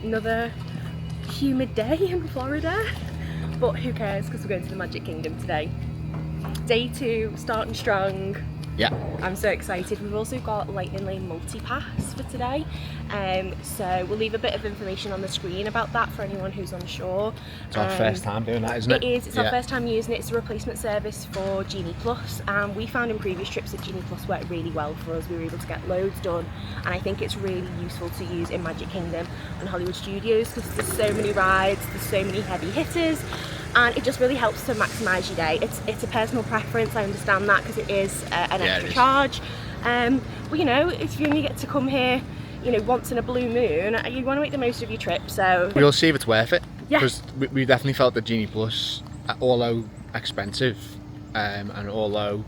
Another humid day in Florida, but who cares because we're going to the Magic Kingdom today. Day 2, starting strong. Yeah. I'm so excited. We've also got Lightning Lane multi-pass for today, so we'll leave a bit of information on the screen about that for anyone who's unsure. It's our first time doing that, isn't it? It is. It's our first time using it. It's a replacement service for Genie Plus, and we found in previous trips that Genie Plus worked really well for us. We were able to get loads done, and I think it's really useful to use in Magic Kingdom and Hollywood Studios because there's so many rides, there's so many heavy hitters, and it just really helps to maximise your day. It's a personal preference, I understand that, because it is an extra charge. But you know, if you only get to come here, you know, once in a blue moon, you want to make the most of your trip. So we'll see if it's worth it. Yeah. Because we definitely felt that Genie Plus, although expensive, and although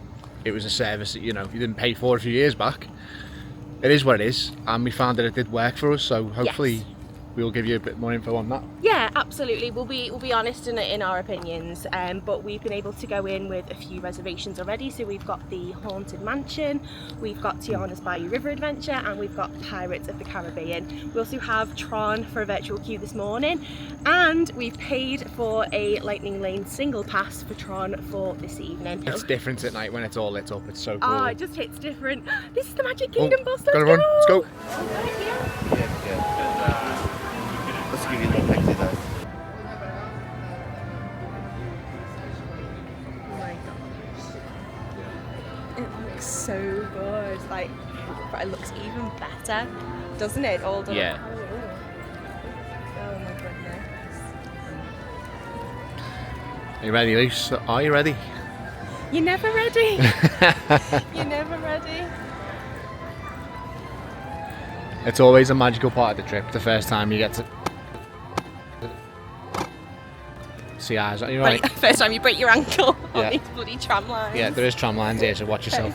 it was a service that, you know, you didn't pay for a few years back, it is what it is, and we found that it did work for us. So hopefully. Yes. We'll give you a bit more info on that. Yeah, absolutely. We'll be honest in our opinions, but we've been able to go in with a few reservations already. So we've got the Haunted Mansion, we've got Tiana's Bayou River Adventure, and we've got Pirates of the Caribbean. We also have Tron for a virtual queue this morning, and we've paid for a Lightning Lane single pass for Tron for this evening. It's different at night when it's all lit up. It's so cool. Oh, it just hits different. This is the Magic Kingdom, boss. Let's go. Let's go. Let's give you a little Pixie though. Oh my gosh. It looks so good. Like, but it looks even better, doesn't it? All done. Yeah. Oh my goodness. Are you ready, Luce? Are you ready? You're never ready. You're never ready. It's always a magical part of the trip, the first time you get to see eyes. Are you right? First time you break your ankle Yeah. on these bloody tram lines. Yeah, there is tram lines here, so watch yourself.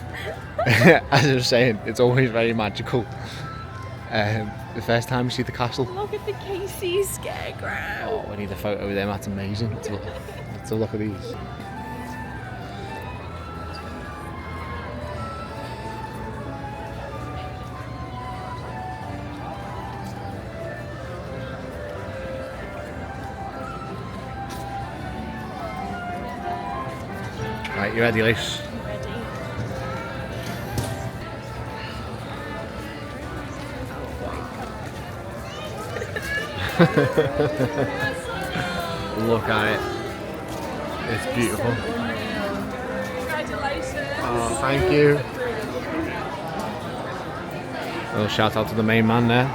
As I was saying, it's always very magical. The first time you see the castle. Look at the Casey Scarecrow. Oh, we need a photo with them, that's amazing. Let's look at these. Right, you ready, Luce? I'm ready. Look at it. It's beautiful. Congratulations. Oh, thank you. A little shout out to the main man there.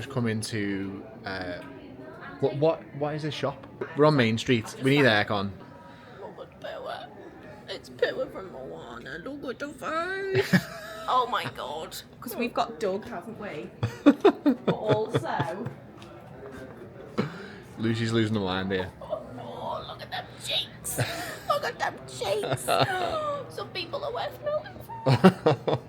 Come into what is this shop? We're on Main Street. We need aircon. Look at Pua. It's Pua from Moana. Look at the face. Oh my god. Because we've got Doug, haven't we? But also. Lucy's losing the mind here. Oh, look at them cheeks. Look at them cheeks. Some people are worth melting for.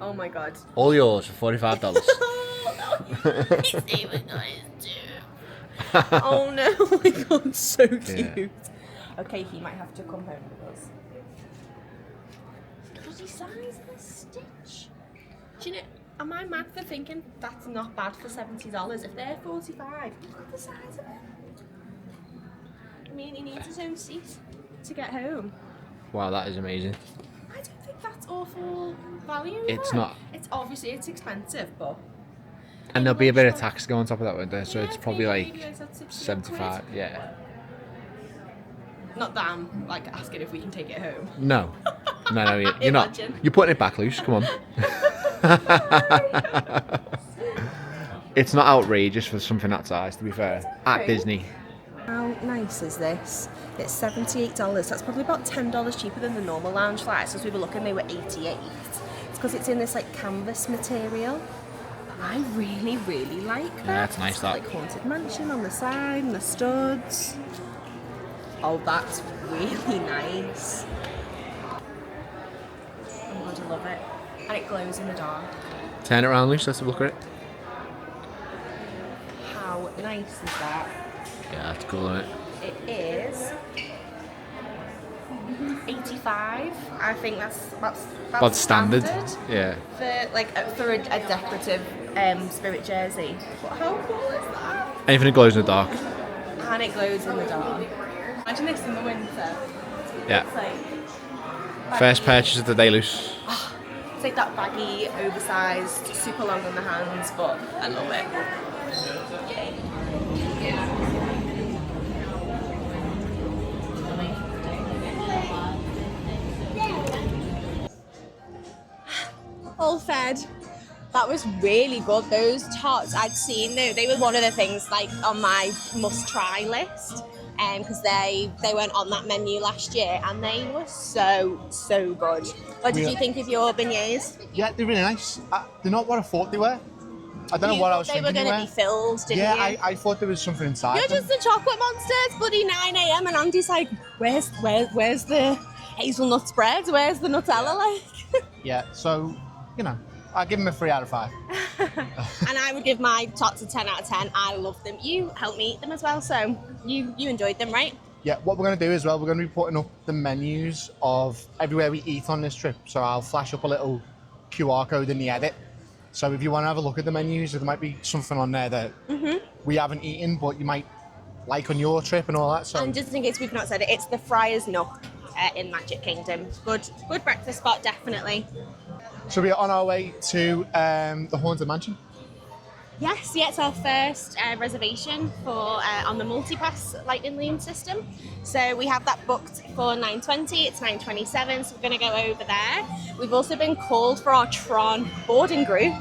Oh my god. All yours for $45. Oh no, he's even guys too. Oh no, oh my god, so cute. Yeah. Okay, he might have to come home with us. Bloody size of the stitch. Do you know, am I mad for thinking that's not bad for $70? If they're $45, look at the size of it. I mean, he needs his own seat to get home. Wow, that is amazing. I don't think that's awful value. It's not. It's obviously it's expensive, but. And there'll be a bit of tax to go on top of that, won't there? So yeah, it's probably like 75. Quid. Yeah. Not that I'm like asking if we can take it home. No, no, you're not. You're putting it back loose. Come on. It's not outrageous for something that size, to be fair. At Disney. nice is this? It's $78. That's probably about $10 cheaper than the normal lounge flights. As we were looking, they were 88. It's because it's in this like canvas material. I really, really like that. Yeah, it's nice, It's that. like Haunted Mansion on the side and the studs. Oh, that's really nice. I'm going to love it. And it glows in the dark. Turn it around, Luce. Let's have a look at it. How nice is that? Yeah, that's cool, isn't it? It is 85. I think that's About standard. Yeah. For a decorative spirit jersey. But how cool is that? Anything that glows in the dark. And it glows in the dark. Imagine this in the winter. Yeah. It's like First purchase of the day, Luce. it's like that baggy, oversized, super long on the hands, but I love it. All fed. That was really good. Those tarts I'd seen, they were one of the things like on my must-try list, because they weren't on that menu last year, and they were so good. What did you think of your beignets? Yeah, they're really nice. They're not what I thought they were. I don't know what I was thinking they were going to be filled, didn't you? Yeah, I thought there was something inside You're them. just a chocolate monster. It's bloody 9 a.m. and Andy's like, where's the hazelnut spread? Where's the Nutella? Like, Yeah, so, you know, I'll give them a 3 out of 5. and I would give my tarts a 10 out of 10. I love them. You helped me eat them as well, so you enjoyed them, right? Yeah, what we're going to do as well, we're going to be putting up the menus of everywhere we eat on this trip. So I'll flash up a little QR code in the edit. So if you want to have a look at the menus, there might be something on there that we haven't eaten, but you might like on your trip and all that. So And just in case we've not said it, it's the Friar's Nook in Magic Kingdom. Good breakfast spot, definitely. So we're on our way to the Haunted Mansion. Yes, yeah, it's our first reservation for on the multipass lightning lane system. So we have that booked for 9:20. It's 9:27, so we're going to go over there. We've also been called for our Tron boarding group.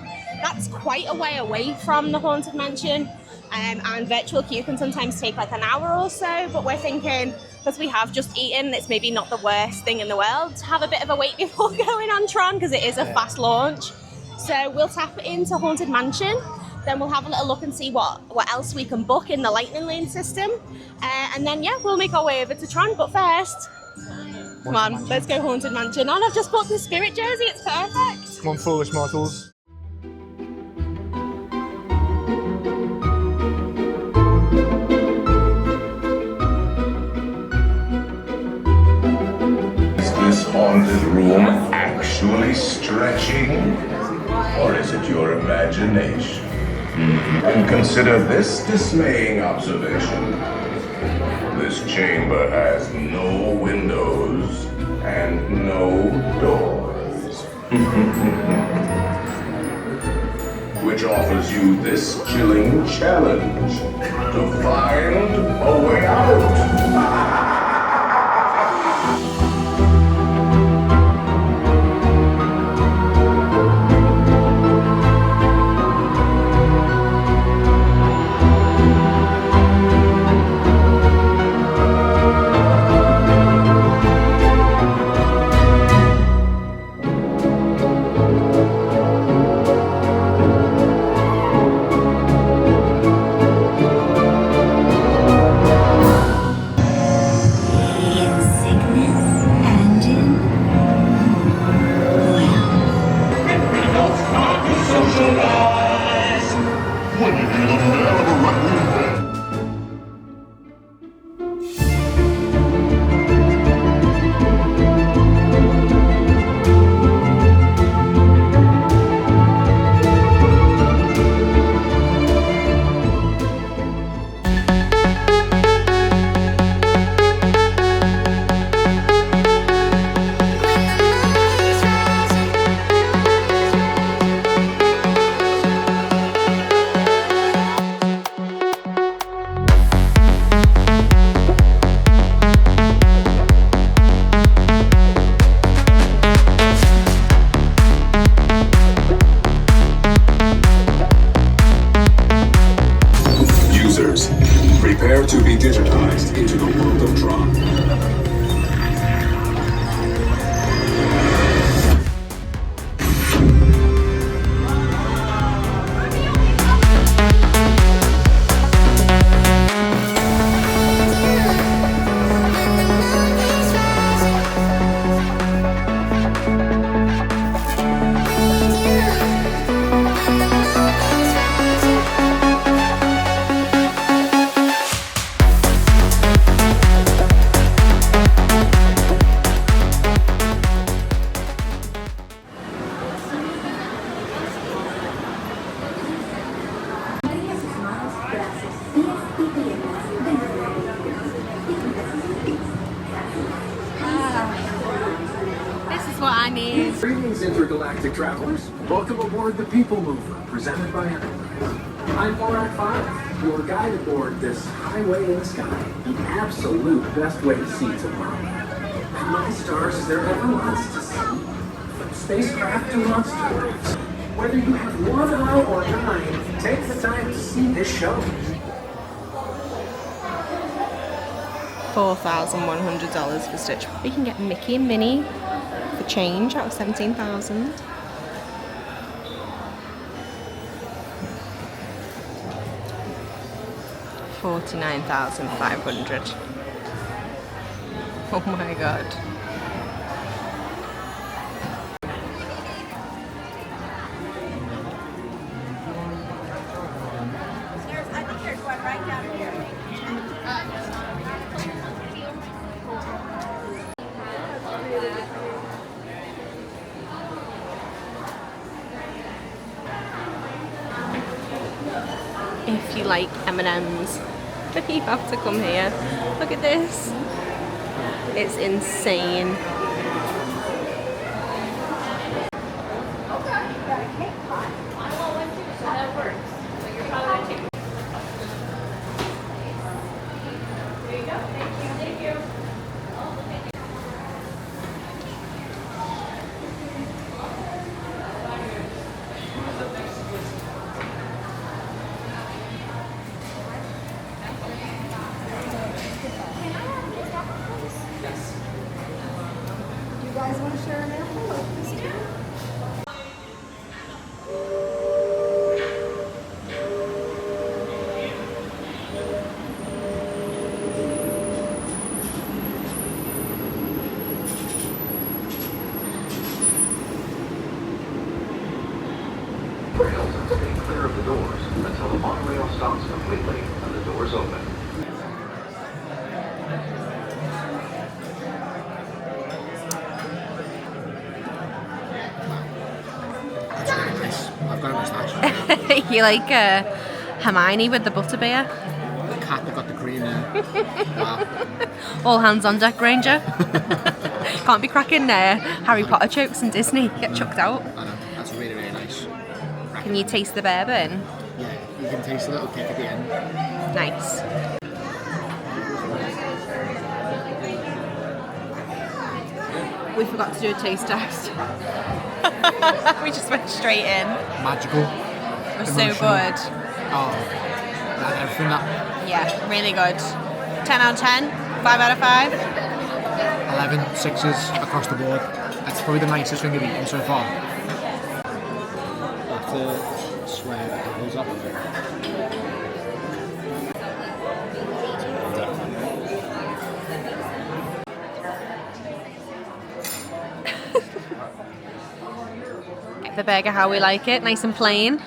That's quite a way away from the Haunted Mansion, and virtual queue can sometimes take like an hour or so. But we're thinking, because we have just eaten, it's maybe not the worst thing in the world to have a bit of a wait before going on Tron, because it is a fast launch. So we'll tap into Haunted Mansion. Then we'll have a little look and see what else we can book in the lightning lane system. And then, yeah, we'll make our way over to Tron. But first, come on, let's go Haunted Mansion. And I've just bought the Spirit jersey. It's perfect. Come on, foolish mortals. Is this haunted room actually stretching? Or is it your imagination? And consider this dismaying observation. This chamber has no windows and no doors. Which offers you this chilling challenge to find a way out. Prepare to be digitized into the world of Tron. This is what I need. Greetings, intergalactic travelers. Welcome aboard the PeopleMover, presented by Enterprise. I'm Borak 5, your guide aboard this highway in the sky, the absolute best way to see tomorrow. How many stars is there ever lots to see? From spacecraft to monster. Whether you have one eye or nine, take the time to see this show. $4,100 for Stitch. We can get Mickey and Minnie for change out of 17,000. $49,500. Oh my god. If you like M&Ms, you have to come here. Look at this. It's insane. For Hilton to be clear of the doors until the monorail stops completely and the doors open. I've got a moustache. You like Hermione with the butterbeer? The cat that got the cream in. Wow. All hands on deck, Ranger. Can't be cracking Harry Potter jokes in Disney. Get chucked out. I know, that's really, really nice. Can you taste the bourbon? Yeah, you can taste a little kick at the end. Nice. We forgot to do a taste test. We just went straight in. Magical. It was so Emotional. good. Oh, that everything that Yeah, really good. 10 out of 10? 5 out of 5? 11 sixes across the board. That's probably the nicest thing I've eaten so far. I have to swear that it holds up. The burger how we like it, nice and plain.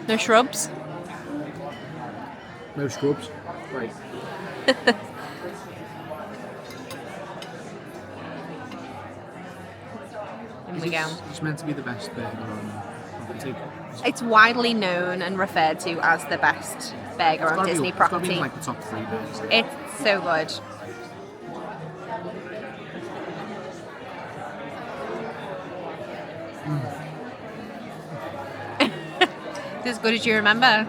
No shrubs. No scrubs. Right. In we go. It's meant to be the best burger on the table. It's widely known and referred to as the best burger on Disney It's got to be property. in like the top 3 burgers. It's so good. It's as good as you remember.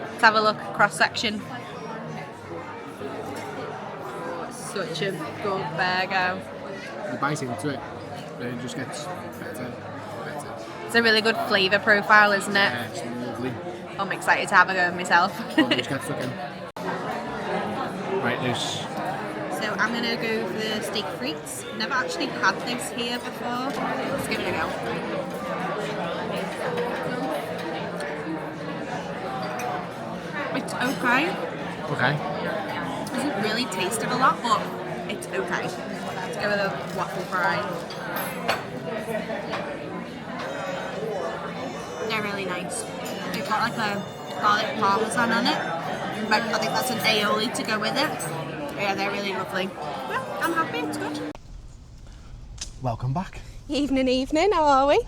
Let's have a look, cross section. Such a good burger. You bite into it, and it just gets better. It's a really good flavour profile, isn't it? Yeah, it's lovely. I'm excited to have a go myself. Right, loose. So I'm going to go for the steak frites. Never actually had this here before. Let's give it a go. It's okay. Okay. Doesn't really taste of a lot, but it's okay. Let's go with a waffle fry. They're really nice. They've got like a garlic parmesan on it. But I think that's an aioli to go with it. Yeah, they're really lovely. Yeah, I'm happy. It's good. Welcome back. Evening, how are we?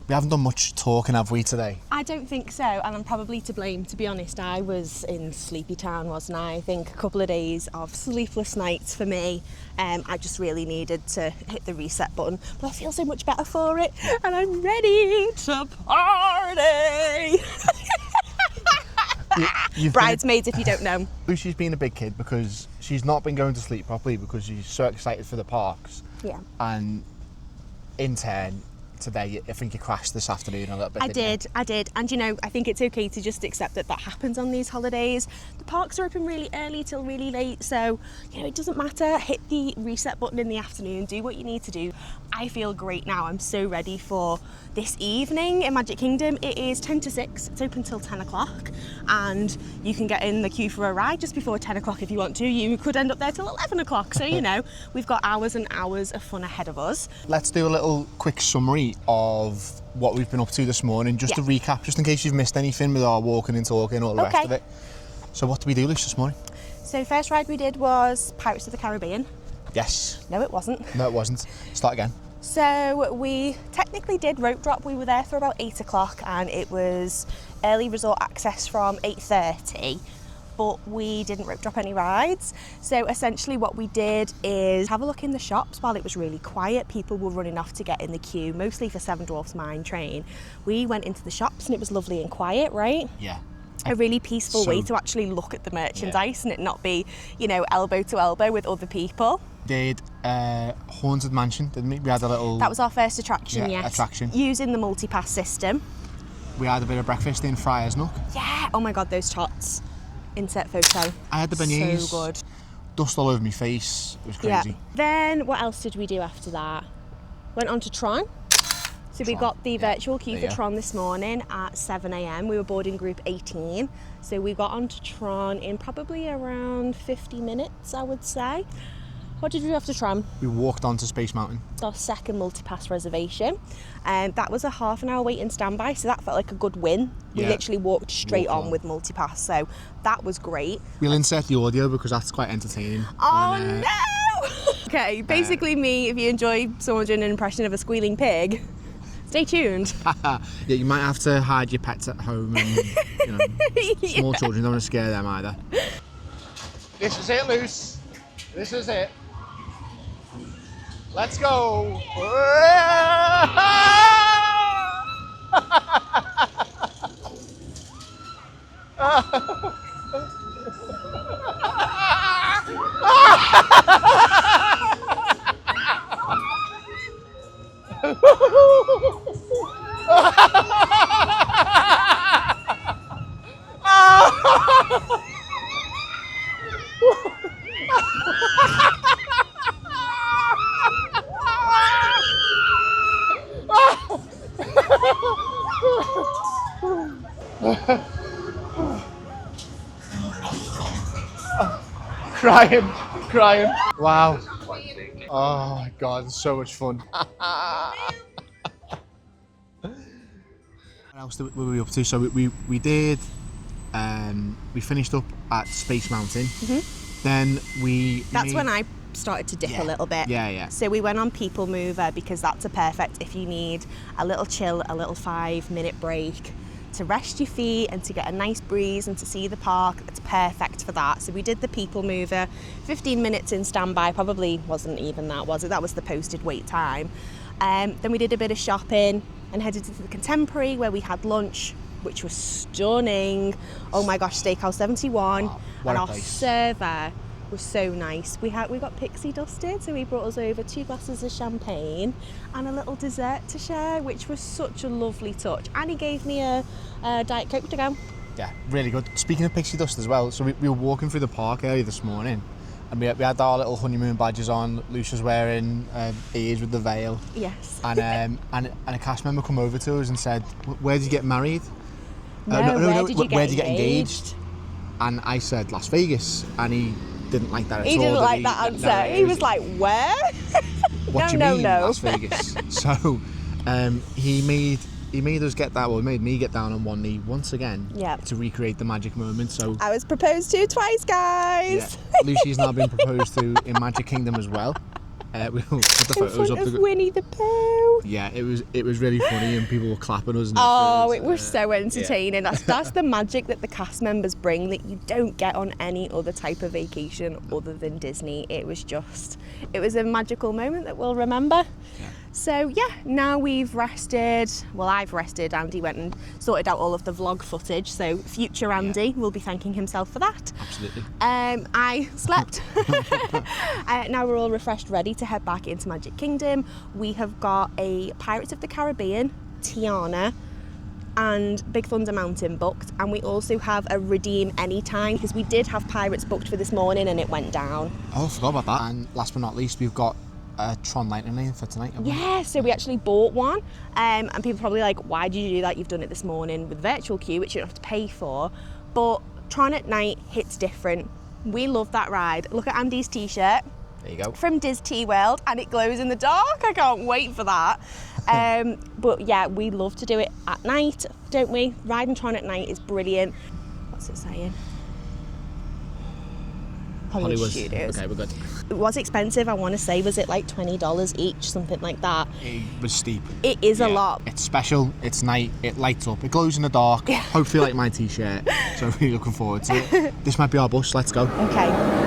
We haven't done much talking, have we, today? I don't think so, and I'm probably to blame, to be honest. I was in Sleepy Town, wasn't I? I think a couple of days of sleepless nights for me. I just really needed to hit the reset button, but I feel so much better for it, and I'm ready to party! Bridesmaids, if you don't know. Lucy's been a big kid because she's not been going to sleep properly because she's so excited for the parks. Yeah. And in turn, today, I think you crashed this afternoon a little bit. I did. And you know, I think it's okay to just accept that that happens on these holidays. The parks are open really early till really late, so, you know, it doesn't matter. Hit the reset button in the afternoon, do what you need to do. I feel great now. I'm so ready for this evening in Magic Kingdom. It is 10 to 6, it's open till 10 o'clock, and you can get in the queue for a ride just before 10 o'clock if you want to. You could end up there till 11 o'clock, so, you know, we've got hours and hours of fun ahead of us. Let's do a little quick summary of what we've been up to this morning, just to recap, just in case you've missed anything with our walking and talking, all the rest of it. So what did we do, Lucy, this morning? So first ride we did was Pirates of the Caribbean. Yes. No, it wasn't. No, it wasn't. Start again. So we technically did rope drop. We were there for about 8 o'clock and it was early resort access from 8:30, but we didn't rope drop any rides. So essentially what we did is have a look in the shops while it was really quiet. People were running off to get in the queue, mostly for Seven Dwarfs Mine Train. We went into the shops and it was lovely and quiet, right? Yeah. A really peaceful way to actually look at the merchandise and it not be, you know, elbow to elbow with other people. Did Haunted Mansion, didn't we? We had a little... That was our first attraction, yes. Attraction. Using the multi-pass system. We had a bit of breakfast in Friar's Nook. Yeah, oh my God, those tots. Insert photo. I had the beignets. So good. Dust all over my face. It was crazy. Yeah. Then what else did we do after that? Went on to Tron. So we got the virtual queue for Tron this morning at 7 a.m. We were boarding group 18. So we got onto Tron in probably around 50 minutes, I would say. What did we do after Tron? We walked on to Space Mountain. Our second multi-pass reservation. That was a half an hour wait in standby, so that felt like a good win. We literally walked straight on with multi-pass, so that was great. We'll insert the audio because that's quite entertaining. Oh no! Okay, basically me, if you enjoy someone doing an impression of a squealing pig, stay tuned. Yeah, you might have to hide your pets at home and, you know, small children, don't want to scare them either. This is it, Luce. This is it. Let's go. Crying. Wow. Oh my God, it's so much fun. What else were we up to? So we did, we finished up at Space Mountain. Then That's when I started to dip a little bit. Yeah. So we went on PeopleMover because that's a perfect if you need a little chill, a little 5-minute break to rest your feet and to get a nice breeze and to see the park. It's perfect for that. So we did the PeopleMover, 15 minutes in standby, probably wasn't even that, was it? That was the posted wait time. Then we did a bit of shopping and headed to the Contemporary where we had lunch, which was stunning. Oh my gosh, Steakhouse 71. Wow, and our place. server was so nice. We got Pixie dusted, so he brought us over 2 glasses of champagne and a little dessert to share, which was such a lovely touch. And he gave me a Diet Coke to go. Yeah, really good. Speaking of pixie dust as well, so we were walking through the park area this morning, and we had our little honeymoon badges on. Lucia's wearing ears with the veil. Yes. And a cast member come over to us and said, "Where did you get married?" No, where did you get engaged? And I said Las Vegas, and he didn't like that at all. He didn't like that answer. No, he was like, where? What do you mean, no. Las Vegas? So he made us get that, well, he made me get down on one knee once again to recreate the magic moment. So I was proposed to twice, guys. Yeah, Lucy's now been proposed to in Magic Kingdom as well. We'll put the photos up. Of Winnie the Pooh. Yeah, it was really funny, and people were clapping us. And it was so entertaining. Yeah. That's the magic that the cast members bring that you don't get on any other type of vacation other than Disney. It was a magical moment that we'll remember. Yeah. So yeah, now we've rested. Well, I've rested. Andy went and sorted out all of the vlog footage, so future Andy will be thanking himself for that. Absolutely. I slept. Now we're all refreshed, ready to head back into Magic Kingdom. We have got a Pirates of the Caribbean, Tiana, and Big Thunder Mountain booked, and we also have a redeem anytime, because we did have Pirates booked for this morning and it went down. Oh, I forgot about that. And last but not least, we've got Tron Lightning Lane for tonight. Yeah, so we actually bought one, and people are probably like, why did you do that? You've done it this morning with virtual queue, which you don't have to pay for. But Tron at night hits different. We love that ride. Look at Andy's t-shirt. There you go. From Disney World, and it glows in the dark. I can't wait for that. But yeah, we love to do it at night, don't we? Riding Tron at night is brilliant. What's it saying? Hollywood Studios. Okay, we're good. It was expensive, I want to say. Was it like $20 each, something like that? It was steep. It is a lot. It's special, it's night, it lights up, it glows in the dark. Hopefully like my t-shirt. So really looking forward to it. This might be our bus, let's go. Okay.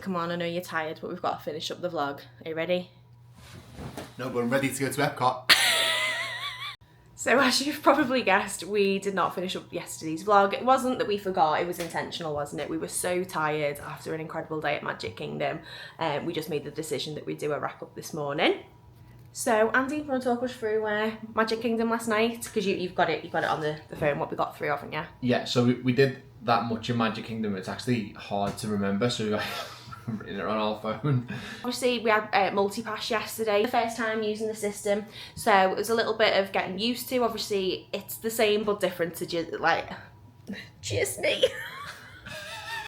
come on, I know you're tired, but we've got to finish up the vlog. Are you ready? No, but I'm ready to go to Epcot. So as you've probably guessed, we did not finish up yesterday's vlog. It wasn't that we forgot, it was intentional, wasn't it? We were so tired after an incredible day at Magic Kingdom. We just made the decision that we'd do a wrap up this morning. So Andy, you want to talk us through Magic Kingdom last night? Because you've got it on the phone, what we got through, haven't you? Yeah, so we did that much in Magic Kingdom, it's actually hard to remember, so we written it on our phone. Obviously we had multi-pass yesterday, the first time using the system, so it was a little bit of getting used to. Obviously it's the same but different to just me.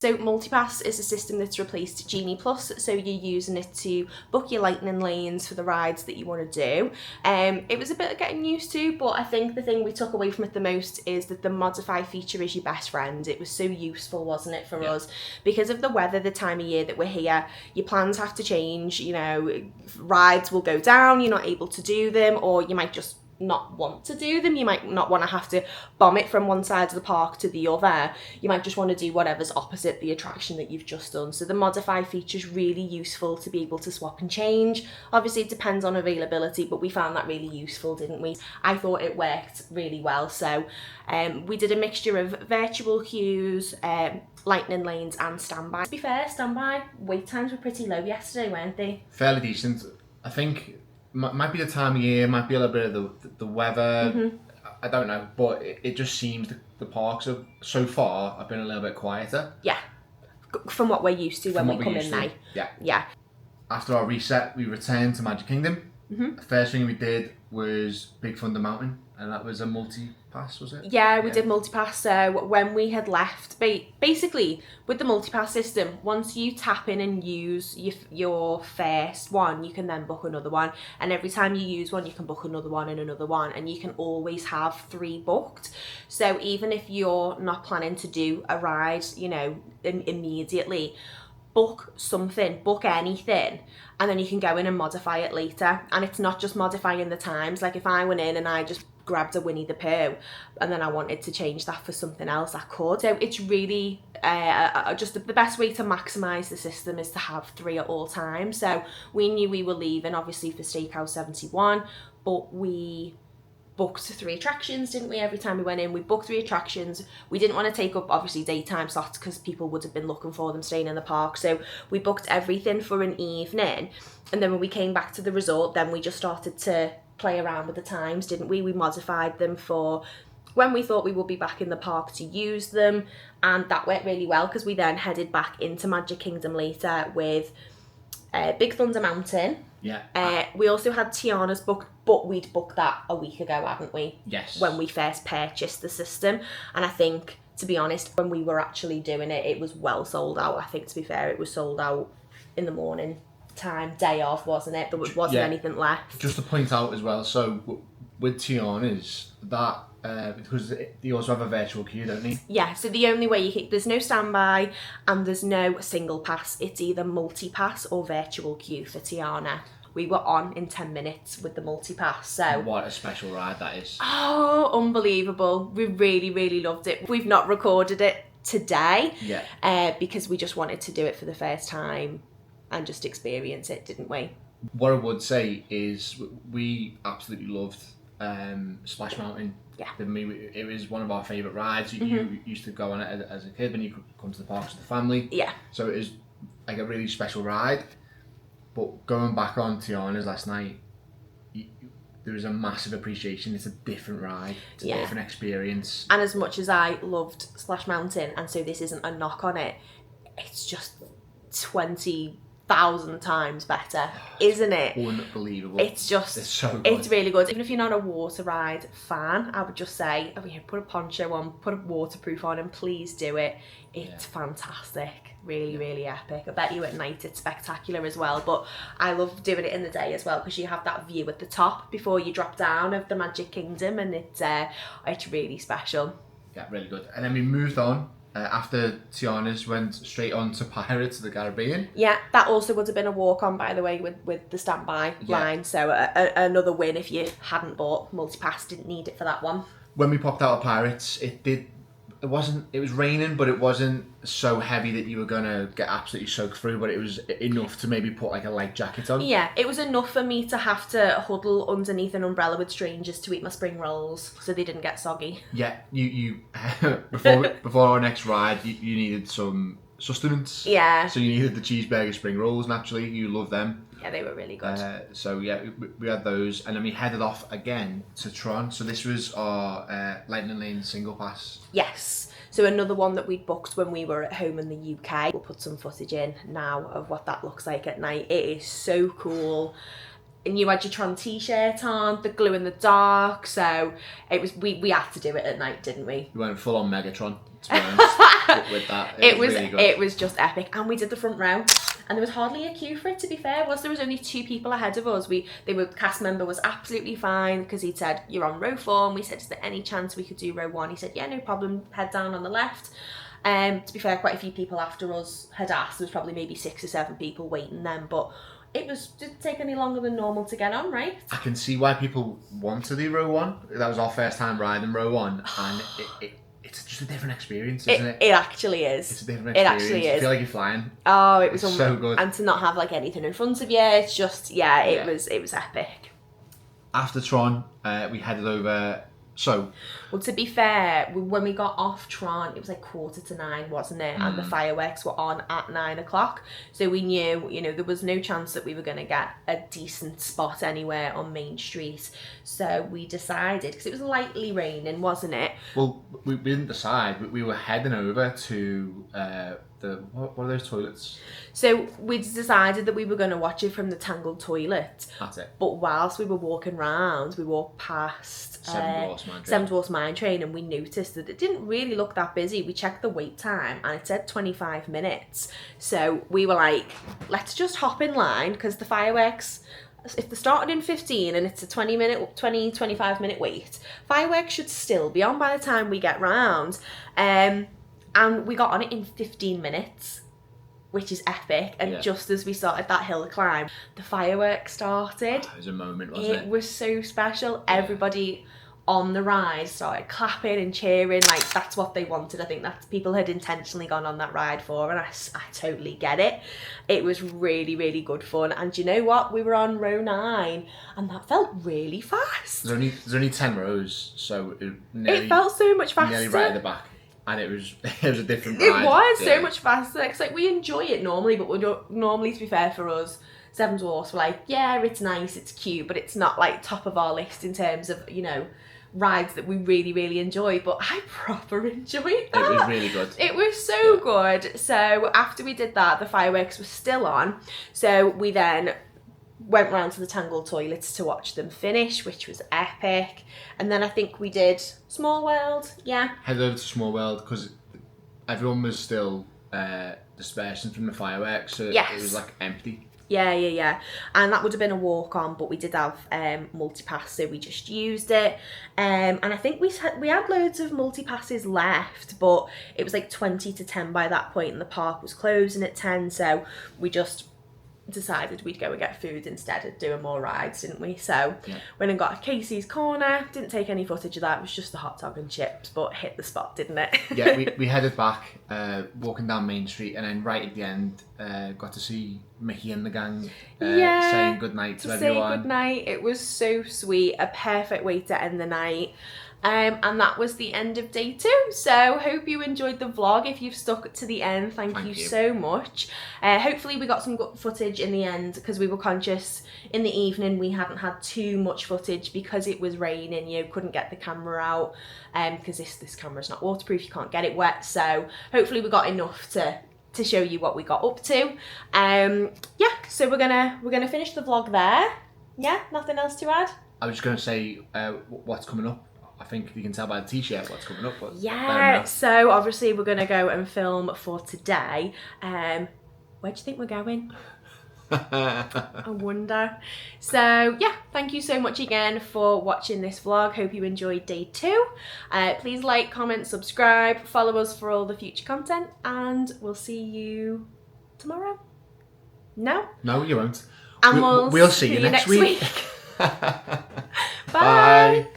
So multi-pass is a system that's replaced Genie Plus, so you're using it to book your lightning lanes for the rides that you want to do. It was a bit of getting used to, but I think the thing we took away from it the most is that the modify feature is your best friend. It was so useful, wasn't it, for us? Because of the weather, the time of year that we're here, your plans have to change, you know, rides will go down, you're not able to do them, or you might just not want to do them. You might not want to have to bomb it from one side of the park to the other. You might just want to do whatever's opposite the attraction that you've just done. So the modify feature is really useful to be able to swap and change. Obviously it depends on availability, but we found that really useful, didn't we? I thought it worked really well. So we did a mixture of virtual queues, lightning lanes and standby. To be fair, standby wait times were pretty low yesterday, weren't they? Fairly decent. I think might be the time of year, might be a little bit of the weather, I don't know, but it just seems the parks have, so far, have been a little bit quieter. Yeah, from what we're used to when we come in now. Yeah. After our reset, we returned to Magic Kingdom. The first thing we did was Big Thunder Mountain, and that was a multi-pass, was it? Yeah, we did multi-pass. So when we had left, basically with the multi-pass system, once you tap in and use your first one, you can then book another one, and every time you use one you can book another one and another one, and you can always have 3 booked. So even if you're not planning to do a ride, you know, immediately, book something, book anything, and then you can go in and modify it later. And it's not just modifying the times. Like if I went in and I just grabbed a Winnie the Pooh and then I wanted to change that for something else, I could. So it's really just the best way to maximise the system is to have 3 at all times. So we knew we were leaving obviously for Steakhouse 71, but we booked 3 attractions, didn't we? Every time we went in, we booked 3 attractions. We didn't want to take up obviously daytime slots because people would have been looking for them staying in the park, so we booked everything for an evening. And then when we came back to the resort, then we just started to play around with the times, didn't we? We modified them for when we thought we would be back in the park to use them, and that went really well because we then headed back into Magic Kingdom later with Big Thunder Mountain. Yeah. We also had Tiana's booked, but we'd booked that a week ago, hadn't we? Yes. When we first purchased the system. And I think, to be honest, when we were actually doing it, it was well sold out. I think, to be fair, it was sold out in the morning time, day of, wasn't it? There wasn't anything left. Just to point out as well, so with Tiana's, that because they also have a virtual queue, don't they? Yeah, so the only way there's no standby and there's no single pass. It's either multi-pass or virtual queue for Tiana. We were on in 10 minutes with the multi-pass, so... What a special ride that is. Oh, unbelievable. We really, really loved it. We've not recorded it today because we just wanted to do it for the first time and just experience it, didn't we? What I would say is we absolutely loved Splash Mountain. Yeah. It was one of our favourite rides. You used to go on it as a kid when you could come to the parks with the family. Yeah. So it was like a really special ride. But going back on Tiana's last night, there was a massive appreciation. It's a different ride. It's a different experience. And as much as I loved Splash Mountain, and so this isn't a knock on it, it's just 20,000 times better, isn't it? Unbelievable. It's so good. It's really good. Even if you're not a water ride fan, I would just say, put a poncho on, put a waterproof on, and please do it. It's fantastic. Really, really epic. I bet you at night it's spectacular as well, but I love doing it in the day as well because you have that view at the top before you drop down of the Magic Kingdom, and it's really special. Yeah, really good. And then we moved on. After Tiana's, went straight on to Pirates of the Caribbean. Yeah, that also would have been a walk-on, by the way, with the standby line. So another win if you hadn't bought multi-pass, didn't need it for that one. When we popped out of Pirates, it did It was raining, but it wasn't so heavy that you were gonna get absolutely soaked through. But it was enough to maybe put like a light jacket on. Yeah, it was enough for me to have to huddle underneath an umbrella with strangers to eat my spring rolls, so they didn't get soggy. Yeah, you before our next ride, you needed some sustenance. Yeah. So you needed the cheeseburger spring rolls. Naturally, you love them. Yeah, they were really good. So yeah, we had those, and then we headed off again to Tron. So this was our Lightning Lane single pass. Yes. So another one that we'd booked when we were at home in the UK. We'll put some footage in now of what that looks like at night. It is so cool. And you had your Tron t-shirt on, the glow in the dark. So it was we had to do it at night, didn't we? We went full on Megatron, to be honest, with that. It was really good. it was just epic, and we did the front row. And there was hardly a queue for it, to be fair. There was only 2 people ahead of us. The cast member was absolutely fine because he said, you're on row 4. And we said, is there any chance we could do row 1? He said, yeah, no problem, head down on the left. To be fair, quite a few people after us had asked. There was probably maybe 6 or 7 people waiting then. But it didn't take any longer than normal to get on, right? I can see why people want to do row 1. That was our first time riding row 1. And it's just a different experience, isn't it? It actually is. It's a different experience. It actually is. You feel like you're flying. Oh, it was so good. And to not have like anything in front of you, it's just, it was epic. After Tron, we headed over. Well, to be fair, when we got off Tron, it was like 9:15, wasn't it? And the fireworks were on at 9 o'clock. So we knew, there was no chance that we were going to get a decent spot anywhere on Main Street. So we decided, because it was lightly raining, wasn't it? Well, we didn't decide. We were heading over to what are those toilets? So we decided that we were going to watch it from the Tangled Toilet. That's it. But whilst we were walking round, we walked past Seven Dwarfs Mine Train, and we noticed that it didn't really look that busy. We checked the wait time and it said 25 minutes. So we were like, let's just hop in line, because the fireworks, if they started in 15 and it's a 25 minute wait, fireworks should still be on by the time we get round. And we got on it in 15 minutes, which is epic. And just as we started that hill climb, the fireworks started. It was a moment, wasn't it? It was so special. Everybody on the ride started clapping and cheering. Like, that's what they wanted. I think that's people had intentionally gone on that ride for, and I totally get it. It was really, really good fun. And you know what? We were on row 9, and that felt really fast. There's only 10 rows, so it felt so much faster. Nearly right at the back. And it was a different ride. It was so much faster. It's like, we enjoy it normally, but we don't normally, to be fair for us, Seven Dwarfs were like, yeah, it's nice, it's cute, but it's not like top of our list in terms of, rides that we really, really enjoy. But I proper enjoyed that. It was really good. It was so good. So after we did that, the fireworks were still on. So we then went round to the Tangled Toilets to watch them finish, which was epic. And then I think we did Small World, Headed over to Small World because everyone was still dispersing from the fireworks, so it was like empty. Yeah. And that would have been a walk on, but we did have multi-pass, so we just used it. And I think we had loads of multi-passes left, but it was like 20 to 10 by that point, and the park was closing at 10, so we just decided we'd go and get food instead of doing more rides, didn't we? So went and got a Casey's Corner. Didn't take any footage of that. It was just the hot dog and chips, but hit the spot, didn't it? We headed back, walking down Main Street, and then right at the end, got to see Mickey and the gang saying goodnight to everyone. Say goodnight. It was so sweet. A perfect way to end the night. And that was the end of day 2. So hope you enjoyed the vlog. If you've stuck to the end, thank you so much. Hopefully we got some good footage in the end, because we were conscious in the evening we hadn't had too much footage because it was raining. Couldn't get the camera out because this camera's not waterproof, you can't get it wet. So hopefully we got enough to show you what we got up to. So we're gonna finish the vlog there. Nothing else to add? I was just gonna say what's coming up. I think you can tell by the t-shirt what's coming up. So obviously we're going to go and film for today. Where do you think we're going? I wonder. So thank you so much again for watching this vlog. Hope you enjoyed day 2. Please like, comment, subscribe, follow us for all the future content, and we'll see you tomorrow. No, you won't. And we'll see you next week. Bye.